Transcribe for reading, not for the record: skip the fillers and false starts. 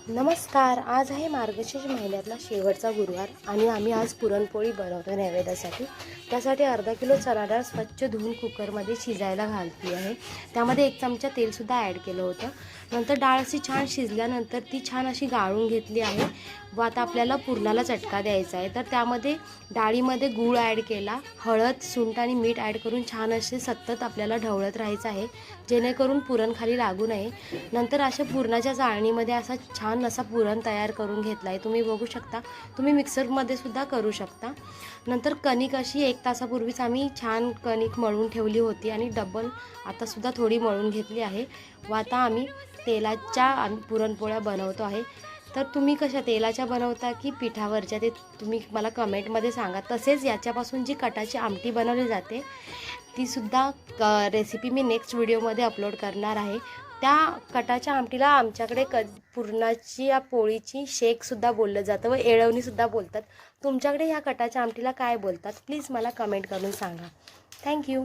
नमस्कार. आज आहे मार्गशीर्ष महिन्यातला शेवटचा गुरुवार आणि आम्ही आज पुरणपोळी बनवतो नैवेद्यासाठी. त्यासाठी अर्धा किलो चणा डाळ स्वच्छ धुवून कुकरमध्ये शिजायला घालते आहे. त्यामध्ये 1 चमचा तेलसुद्धा ॲड केलं होतं. नंतर डाळ अशी छान शिजल्यानंतर ती छान अशी गाळून घेतली आहे व आता आपल्याला पुरणाला चटका द्यायचा आहे. तर त्यामध्ये डाळीमध्ये गूळ ॲड केला, हळद, सुंठ आणि मीठ ॲड करून छान असे सतत आपल्याला ढवळत राहायचं आहे जेणेकरून पुरण खाली लागू नये. नंतर अशा पुरणाच्या चाळणीमध्ये असा छान असा पुरण तयार करून घेतला आहे. तुम्ही बघू शकता. तुम्ही मिक्सरमध्ये सुद्धा करू शकता. नंतर कणिक अशी 1 तासापूर्वीच आम्ही छान कणिक मळून ठेवली होती आणि डबल आतासुद्धा थोडी मळून घेतली आहे व आता आम्ही तेलाच्या पुरणपोळ्या बनवतो आहे. तर तुम्ही कशा तेलाच्या बनवता की पिठावरच्या ते तुम्ही मला कमेंटमध्ये सांगा. तसेच याच्यापासून जी कटाची आमटी बनवली जाते तीसुद्धा रेसिपी मी नेक्स्ट व्हिडिओमध्ये अपलोड करणार आहे. त्या कटाच्या आमटीला आमच्याकडे पुरणाची या पोळीची शेकसुद्धा बोललं जातं व येळवणीसुद्धा बोलतात. तुमच्याकडे ह्या कटाच्या आमटीला काय बोलतात प्लीज मला कमेंट करून सांगा. थँक्यू.